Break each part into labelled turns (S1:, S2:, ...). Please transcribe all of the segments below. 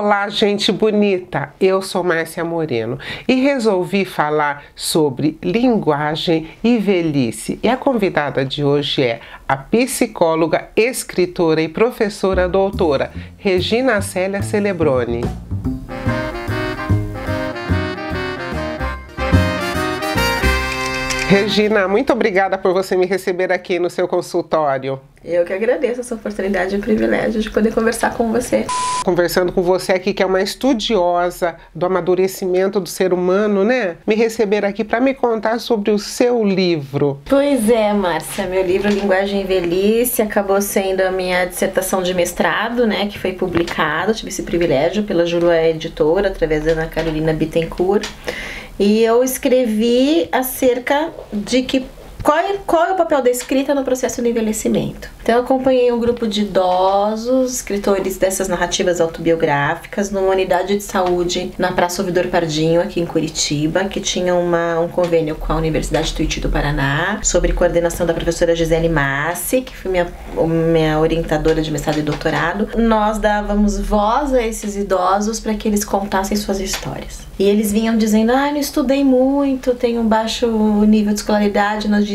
S1: Olá, gente bonita! Eu sou Márcia Moreno e resolvi falar sobre linguagem e velhice. E a convidada de hoje é a psicóloga, escritora e professora doutora Regina Célia Celebroni. Regina, muito obrigada por você me receber aqui no seu consultório.
S2: Eu que agradeço essa oportunidade e o privilégio de poder conversar com você.
S1: Conversando com você aqui, que é uma estudiosa do amadurecimento do ser humano, né? Me receber aqui para me contar sobre o seu livro.
S2: Pois é, Márcia, meu livro Linguagem e Velhice acabou sendo a minha dissertação de mestrado, né? Que foi publicado, tive esse privilégio pela Juruá Editora, através da Ana Carolina Bittencourt. E eu escrevi acerca de qual é o papel da escrita no processo de envelhecimento. Então eu acompanhei um grupo de idosos, escritores dessas narrativas autobiográficas, numa unidade de saúde na Praça Ouvidor Pardinho, aqui em Curitiba, que tinha um convênio com a Universidade Tuiuti do Paraná, sobre coordenação da professora Gisele Massi, que foi minha orientadora de mestrado e doutorado. Nós dávamos voz a esses idosos para que eles contassem suas histórias. E eles vinham dizendo, não estudei muito, tenho um baixo nível de escolaridade. Nós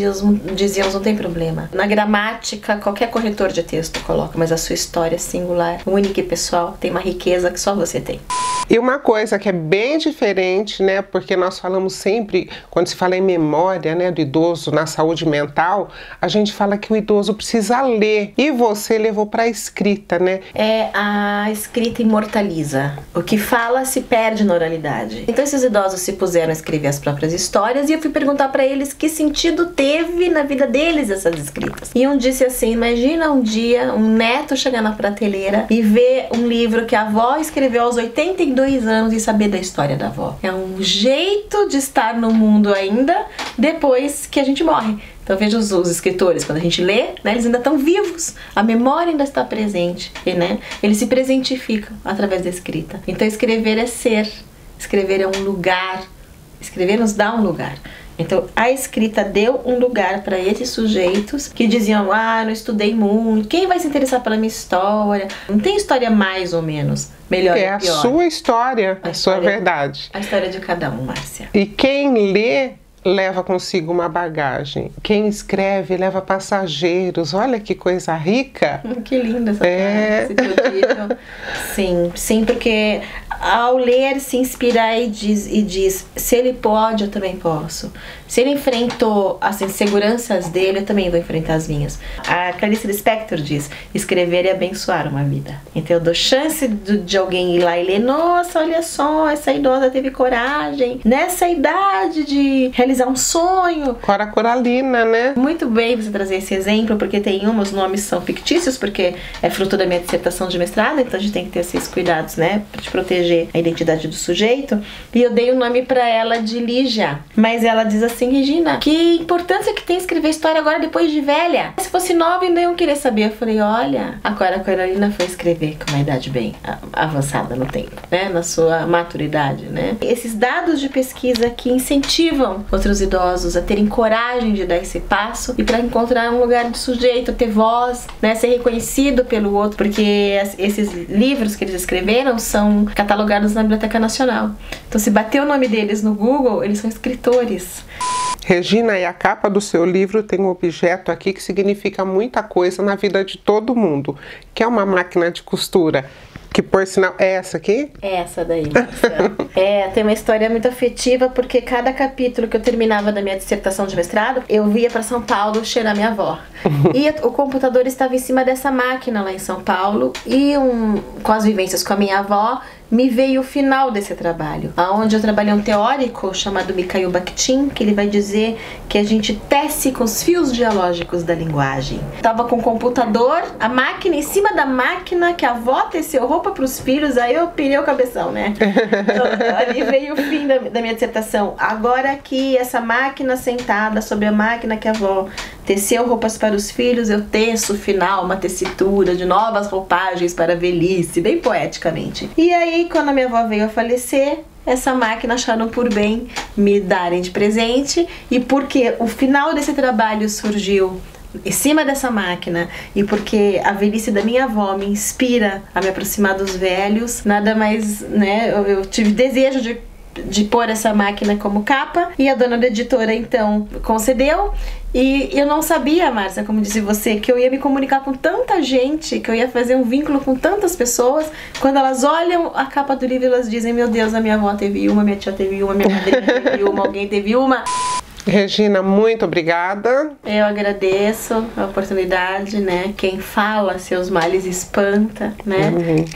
S2: dizíamos, não tem problema. Na gramática, qualquer corretor de texto coloca, mas a sua história é singular, única e pessoal, tem uma riqueza que só você tem.
S1: E uma coisa que é bem diferente, né, porque nós falamos sempre, quando se fala em memória, né, do idoso na saúde mental, a gente fala que o idoso precisa ler. E você levou para a escrita, né?
S2: A escrita imortaliza. O que fala se perde na oralidade. Então esses idosos se puseram a escrever as próprias histórias e eu fui perguntar para eles que sentido teve na vida deles essas escritas. E um disse assim, imagina um dia um neto chegar na prateleira e ver um livro que a avó escreveu aos 82 anos e saber da história da avó. É um jeito de estar no mundo ainda depois que a gente morre. Então veja os escritores, quando a gente lê, né, eles ainda estão vivos, a memória ainda está presente, e, né, eles se presentificam através da escrita. Então escrever é ser, escrever é um lugar, escrever nos dá um lugar. Então a escrita deu um lugar para esses sujeitos que diziam, não estudei muito, quem vai se interessar pela minha história? Não tem história mais ou menos, melhor ou pior.
S1: É a sua história, a sua verdade.
S2: A história de cada um, Márcia.
S1: E quem lê leva consigo uma bagagem. Quem escreve leva passageiros. Olha que coisa rica.
S2: Que linda essa frase. Sim, porque ao ler se inspira e diz, se ele pode, eu também posso. Se ele enfrentou as inseguranças dele, eu também vou enfrentar as minhas. A Clarice Lispector diz, escrever é abençoar uma vida. Então eu dou chance de alguém ir lá e ler, nossa, olha só, essa idosa teve coragem, nessa idade de realizar um sonho.
S1: Cora Coralina, né?
S2: Muito bem você trazer esse exemplo, porque tem os nomes são fictícios, porque é fruto da minha dissertação de mestrado, então a gente tem que ter esses cuidados, né, para te proteger a identidade do sujeito. E eu dei o nome para ela de Lígia, mas ela diz assim, Regina, que importância que tem escrever história agora depois de velha? Se fosse nova ainda iam querer saber. Eu falei, olha, a Cora Coralina foi escrever com uma idade bem avançada no tempo, né, na sua maturidade, né. Esses dados de pesquisa que incentivam outros idosos a terem coragem de dar esse passo e para encontrar um lugar de sujeito, ter voz, né, ser reconhecido pelo outro, porque esses livros que eles escreveram são catalogados na Biblioteca Nacional. Então se bater o nome deles no Google, eles são escritores.
S1: Regina, e a capa do seu livro tem um objeto aqui que significa muita coisa na vida de todo mundo, que é uma máquina de costura. Que por sinal, é essa aqui? É
S2: essa daí, Marcelo. Tem uma história muito afetiva, porque cada capítulo que eu terminava da minha dissertação de mestrado, eu via para São Paulo cheirar minha avó. E o computador estava em cima dessa máquina lá em São Paulo, e com as vivências com a minha avó, me veio o final desse trabalho, onde eu trabalhei um teórico chamado Mikhail Bakhtin, que ele vai dizer que a gente tece com os fios dialógicos da linguagem. Tava com o computador, a máquina em cima da máquina, que a avó teceu roupa para os filhos, aí eu pirei o cabeção, né? Então, ali veio o fim da minha dissertação. Agora aqui, essa máquina sentada sobre a máquina que a avó teceu roupas para os filhos, eu teço o final, uma tessitura de novas roupagens para a velhice, bem poeticamente. E aí, quando a minha avó veio a falecer, essa máquina acharam por bem me darem de presente, e porque o final desse trabalho surgiu em cima dessa máquina e porque a velhice da minha avó me inspira a me aproximar dos velhos, nada mais, né, eu tive desejo de pôr essa máquina como capa e a dona da editora então concedeu. E eu não sabia, Márcia, como disse você, que eu ia me comunicar com tanta gente, que eu ia fazer um vínculo com tantas pessoas. Quando elas olham a capa do livro, elas dizem: meu Deus, a minha avó teve uma, minha tia teve uma, minha madrinha teve uma, alguém teve uma.
S1: Regina, muito obrigada.
S2: Eu agradeço a oportunidade, né? Quem fala, seus males espanta, né?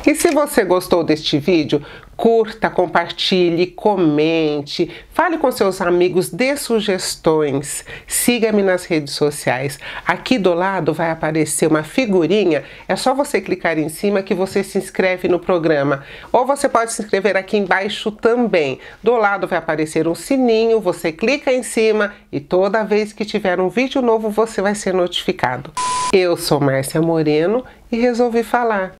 S1: E se você gostou deste vídeo, curta, compartilhe, comente, fale com seus amigos, dê sugestões, siga-me nas redes sociais. Aqui do lado vai aparecer uma figurinha, é só você clicar em cima que você se inscreve no programa. Ou você pode se inscrever aqui embaixo também. Do lado vai aparecer um sininho, você clica em cima e toda vez que tiver um vídeo novo você vai ser notificado. Eu sou Márcia Moreno e resolvi falar.